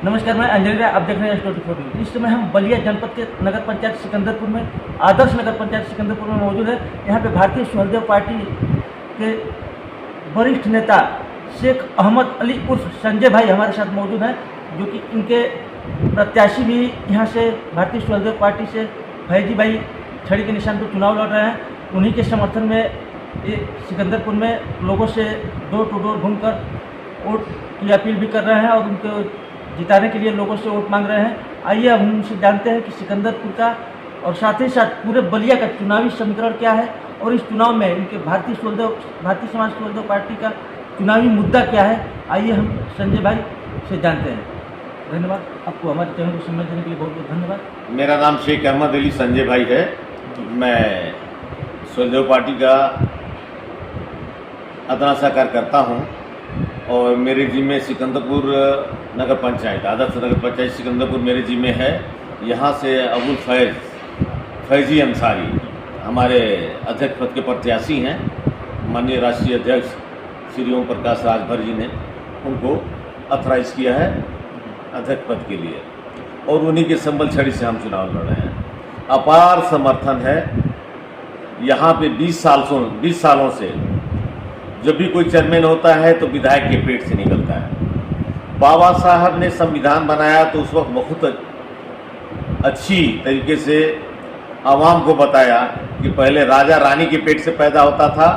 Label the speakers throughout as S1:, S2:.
S1: नमस्कार, मैं अंजलि राय, आप देख रहे हैं S24 न्यूज़। इस समय हम बलिया जनपद के नगर पंचायत सिकंदरपुर में, आदर्श नगर पंचायत सिकंदरपुर में मौजूद है। यहाँ पे भारतीय सुहलदेव पार्टी के वरिष्ठ नेता शेख अहमद अली उर्फ संजय भाई हमारे साथ मौजूद हैं, जो कि इनके प्रत्याशी भी यहाँ से भारतीय सुहलदेव पार्टी से फैजी भाई छड़ी के निशान पर चुनाव लड़ रहे हैं। उन्हीं के समर्थन में ये सिकंदरपुर में लोगों से डोर टू डोर घूमकर वोट की अपील भी कर रहे हैं और उनको जिताने के लिए लोगों से वोट मांग रहे हैं। आइए हम उनसे जानते हैं कि सिकंदरपुर का और साथ ही साथ पूरे बलिया का चुनावी समीकरण क्या है और इस चुनाव में इनके भारतीय समाज सुहलदेव पार्टी का चुनावी मुद्दा क्या है। आइए हम संजय भाई से जानते हैं। धन्यवाद आपको, हमारे चैनल को समय देने के लिए बहुत बहुत धन्यवाद।
S2: मेरा नाम शेख अहमद अली संजय भाई है। मैं सुहलदेव पार्टी का अदना सा कार्यकर्ता हूँ और मेरे जिम्मे सिकंदरपुर नगर पंचायत, आदर्श नगर पंचायत सिकंदरपुर मेरे जिम्मे है। यहाँ से अबुल फैजी अंसारी हमारे अध्यक्ष पद के प्रत्याशी हैं। माननीय राष्ट्रीय अध्यक्ष श्री ओम प्रकाश राजभर जी ने उनको अथराइज किया है अध्यक्ष पद के लिए और उन्हीं के संबल छड़ी से हम चुनाव लड़ रहे हैं। अपार समर्थन है। यहाँ पे 20 सालों से जब भी कोई चेयरमैन होता है तो विधायक के पेट से निकलता है। बाबा साहब ने संविधान बनाया तो उस वक्त बहुत अच्छी तरीके से आवाम को बताया कि पहले राजा रानी के पेट से पैदा होता था,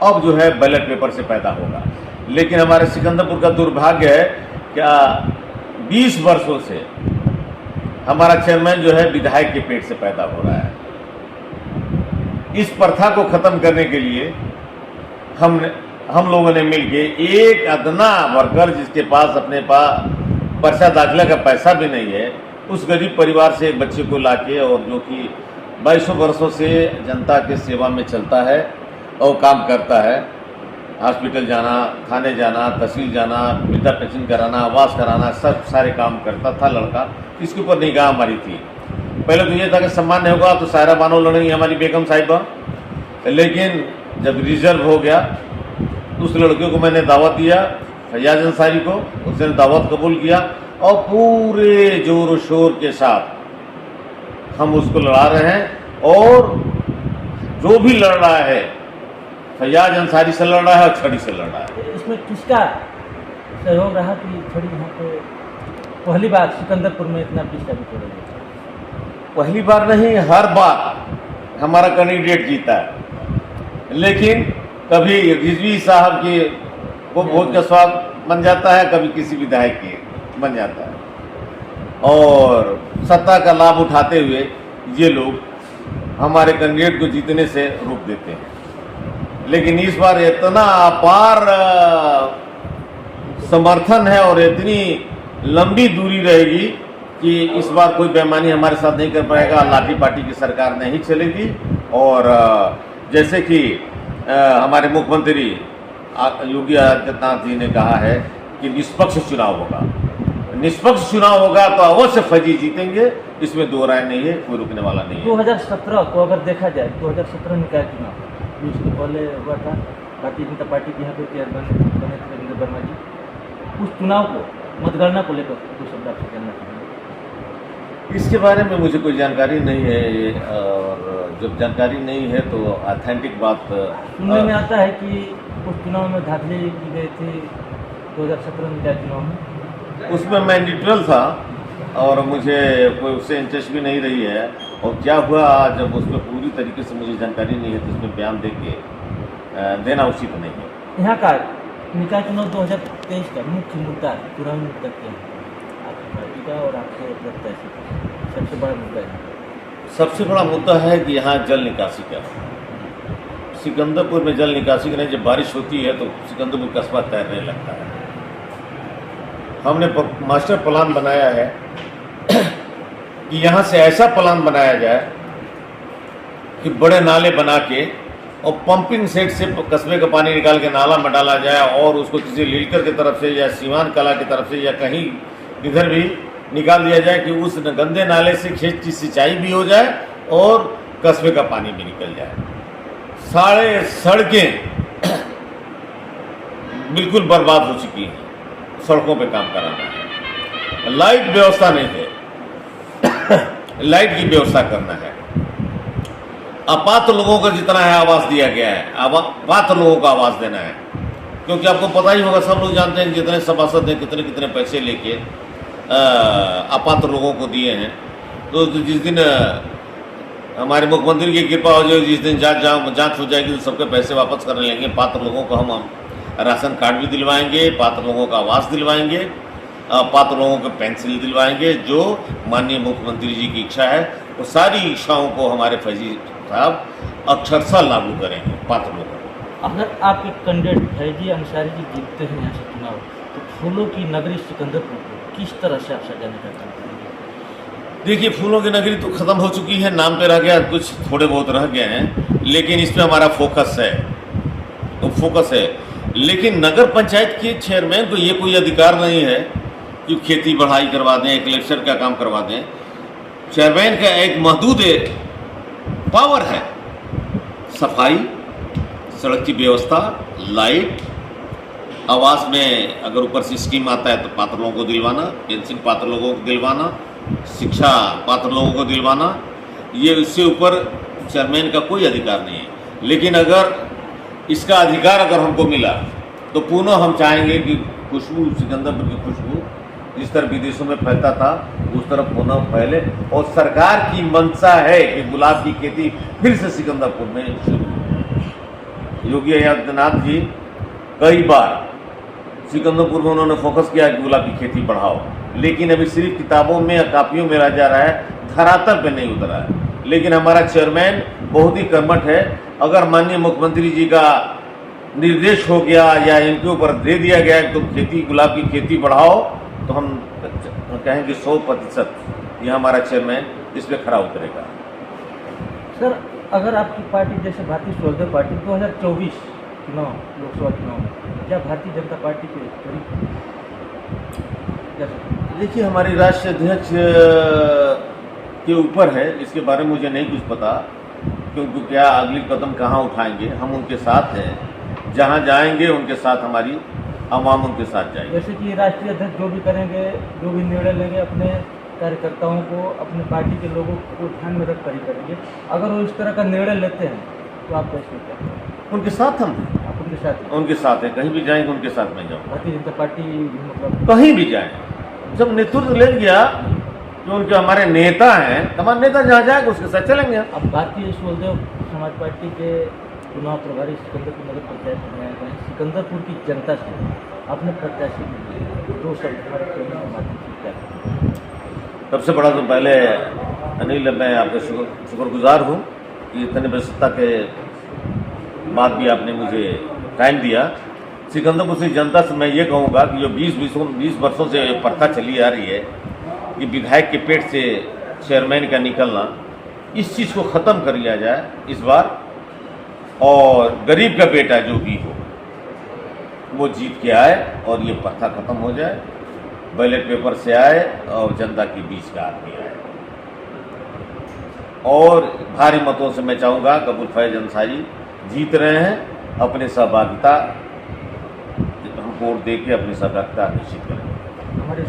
S2: अब जो है बैलेट पेपर से पैदा होगा। लेकिन हमारे सिकंदरपुर का दुर्भाग्य है क्या 20 वर्षों से हमारा चेयरमैन जो है विधायक के पेट से पैदा हो रहा है। इस प्रथा को खत्म करने के लिए हम लोगों ने मिलके एक अदना वर्कर जिसके पास अपने पास पर्चा दाखिला का पैसा भी नहीं है, उस गरीब परिवार से एक बच्चे को लाके और जो कि 22 वर्षों से जनता के सेवा में चलता है और काम करता है, हॉस्पिटल जाना, थाने जाना, तहसील जाना, वृद्धा पेंशन कराना, आवास कराना, सब सारे काम करता था लड़का। इसके ऊपर निगाह हमारी थी। पहले तो ये था कि सम्मान नहीं होगा तो सायरा बानो लड़ेंगी हमारी बेगम साहिबा, लेकिन जब रिजर्व हो गया तो उस लड़के को मैंने दावत दिया, फैयाज अंसारी को, उसने दावत कबूल किया और पूरे जोर शोर के साथ हम उसको लड़ा रहे हैं। और जो भी लड़ रहा है फैयाज अंसारी से लड़ रहा है और छड़ी से लड़ रहा है।
S1: इसमें किसका सहयोग रहा कि छड़ी यहाँ पे पहली बार सिकंदरपुर में इतना पिछड़ा भी हो?
S2: पहली बार नहीं, हर बार हमारा कैंडिडेट जीता है, लेकिन कभी रिजवी साहब की वो वोट का स्वाद बन जाता है, कभी किसी विधायक की बन जाता है और सत्ता का लाभ उठाते हुए ये लोग हमारे कैंडिडेट को जीतने से रोक देते हैं। लेकिन इस बार इतना अपार समर्थन है और इतनी लंबी दूरी रहेगी कि इस बार कोई बेईमानी हमारे साथ नहीं कर पाएगा। लाठी पार्टी की सरकार नहीं चलेगी और जैसे कि हमारे मुख्यमंत्री योगी आदित्यनाथ जी ने कहा है कि निष्पक्ष चुनाव होगा। निष्पक्ष चुनाव होगा तो अवश्य फैजी जीतेंगे, इसमें दो राय नहीं है, कोई रुकने वाला नहीं है।
S1: 2017 को अगर देखा जाए, 2017 में क्या चुनाव उसके पहले हुआ था, भारतीय जनता पार्टी के यहाँ पे चेयरमैन बने थे रविंद्र वर्मा जी। उस चुनाव को, मतगणना को लेकर कुछ शब्द आपसे कहना चाहेंगे?
S2: इसके बारे में मुझे कोई जानकारी नहीं है और जब जानकारी नहीं है तो ऑथेंटिक बात
S1: सुनने में आता है कि उस चुनाव में धांधली की गई थी 2017 में क्या चुनाव में,
S2: उसमें मैं न्यूट्रल था और मुझे कोई उससे इंटरेस्ट भी नहीं रही है। और क्या हुआ जब उसमें पूरी तरीके से मुझे जानकारी नहीं है तो उसमें बयान दे के देना उचित नहीं है।
S1: यहाँ का निकाय चुनाव 2023 का मुख्य मुद्दा, चुनावी मुद्दा क्या है आपकी पार्टी का और आपके प्रत्याशी का? सबसे बड़ा मुद्दा है,
S2: सबसे बड़ा मुद्दा है कि यहाँ जल निकासी का, सिकंदरपुर में जल निकासी की नहीं। जब बारिश होती है तो सिकंदरपुर कस्बा तैरने लगता है। हमने मास्टर प्लान बनाया है कि यहाँ से ऐसा प्लान बनाया जाए कि बड़े नाले बना के और पंपिंग सेट से कस्बे का पानी निकाल के नाला में डाला जाए और उसको किसी लीलकर की तरफ से या सीमान कला की तरफ से या कहीं इधर भी निकाल दिया जाए कि उस गंदे नाले से खेत की सिंचाई भी हो जाए और कस्बे का पानी भी निकल जाए। सारे सड़कें बिल्कुल बर्बाद हो चुकी हैं, सड़कों पे काम कराना है। लाइट व्यवस्था नहीं है। लाइट की व्यवस्था करना है। अपात्र लोगों को जितना है आवास दिया गया है, पात्र लोगों को आवास देना है। क्योंकि आपको पता ही होगा, सब लोग जानते हैं जितने सभासद हैं कितने कितने पैसे लेके अपात्र लोगों को दिए हैं। तो जिस दिन हमारे मुख्यमंत्री की कृपा हो जाए, जिस दिन जांच हो जाएगी तो सबके पैसे वापस करने लेंगे। पात्र लोगों को हम राशन कार्ड भी दिलवाएंगे, पात्र लोगों का आवास दिलवाएंगे, पात्र लोगों को पेंशन दिलवाएंगे। जो माननीय मुख्यमंत्री जी की इच्छा है वो सारी इच्छाओं को हमारे फैजी साहब अक्षरशः लागू करेंगे पात्र लोगों को।
S1: अगर आपके कैंडिडेट फैजी अंसारी जी जीतते हैं यहाँ से चुनाव, तो फूलों की नगरी सिकंदरपुर को किस तरह से आप सजाने का काम करेंगे?
S2: देखिए, फूलों की नगरी तो ख़त्म हो चुकी है, नाम पे रह गया, कुछ थोड़े बहुत रह गए हैं, लेकिन इस पे हमारा फोकस है, तो फोकस है। लेकिन नगर पंचायत के चेयरमैन को ये कोई अधिकार नहीं है कि खेती बढ़ाई करवा दें, कलेक्शन का काम करवा दें। चेयरमैन का एक महदूद पावर है, सफाई, सड़क की व्यवस्था, लाइट, आवास में अगर ऊपर से स्कीम आता है तो पात्र लोगों को दिलवाना, पेंशन पात्र लोगों को दिलवाना, शिक्षा पात्र लोगों को दिलवाना, ये इससे ऊपर चेयरमैन का कोई अधिकार नहीं है। लेकिन अगर इसका अधिकार अगर हमको मिला तो पुनः हम चाहेंगे कि खुशबू, सिकंदरपुर की खुशबू जिस तरह विदेशों में फैलता था उस तरफ पुनः फैले। और सरकार की मंशा है कि गुलाब की खेती फिर से सिकंदरपुर में शुरू। योगी आदित्यनाथ जी कई बार सिकंदरपुर में उन्होंने फोकस किया कि गुलाब की खेती बढ़ाओ, लेकिन अभी सिर्फ किताबों में या कापियों में रह जा रहा है, धरातल पे नहीं उतरा है। लेकिन हमारा चेयरमैन बहुत ही कर्मठ है। अगर माननीय मुख्यमंत्री जी का निर्देश हो गया या इनके ऊपर दे दिया गया कि तुम खेती, गुलाब की खेती बढ़ाओ, तो हम कहेंगे 100% ये हमारा चेयरमैन इस पर खरा उतरेगा।
S1: सर, अगर आपकी पार्टी जैसे भारतीय स्वदेव पार्टी 2024 चुनाव, लोकसभा चुनाव में क्या भारतीय जनता पार्टी के करीब?
S2: देखिए, हमारी राष्ट्रीय अध्यक्ष के ऊपर है, इसके बारे में मुझे नहीं कुछ पता, क्योंकि क्या अगली कदम कहाँ उठाएंगे। हम उनके साथ हैं, जहाँ जाएंगे उनके साथ हमारी आवाम उनके साथ जाएगी।
S1: जैसे कि राष्ट्रीय अध्यक्ष जो भी करेंगे, जो भी निर्णय लेंगे, अपने कार्यकर्ताओं को, अपने पार्टी के लोगों को ध्यान में रख कर ही करेंगे। अगर वो इस तरह का निर्णय लेते हैं तो आप कैसे करते हैं?
S2: उनके साथ हम,
S1: आप उनके साथ हैं?
S2: उनके साथ हैं, कहीं भी जाएंगे उनके साथ में जाऊँ।
S1: भारतीय जनता पार्टी मतलब
S2: कहीं भी जाए, जब नेतृत्व ले गया जो उनके हमारे नेता हैं, हमारे नेता जहाँ जाएगा उसके साथ चलेंगे।
S1: अब भारतीय स्वदेव समाज पार्टी के चुनाव प्रभारी सिकंदरपुर नगर पंचायत में आए हैं। सिकंदरपुर की जनता से अपने प्रत्याशी दो शब्द हमारे चैनल के माध्यम से क्या करें?
S2: सबसे बड़ा तो पहले अनिल, मैं आपका शुक्रगुजार हूँ कि इतने व्यस्तता के बाद भी आपने मुझे टाइम दिया। सिकंदरपुर की जनता से मैं ये कहूँगा कि जो 20 वर्षों से प्रथा चली आ रही है कि विधायक के पेट से चेयरमैन का निकलना, इस चीज़ को ख़त्म कर लिया जाए इस बार। और गरीब का बेटा जो भी हो वो जीत के आए और ये प्रथा खत्म हो जाए, बैलेट पेपर से आए और जनता के बीच का आदमी आए। और भारी मतों से मैं चाहूँगा कि अबुल फैज अंसारी जीत रहे हैं, अपनी सहभागिता हम वोट दे के अपनी सहभागिता निश्चित करेंगे।
S1: हमारे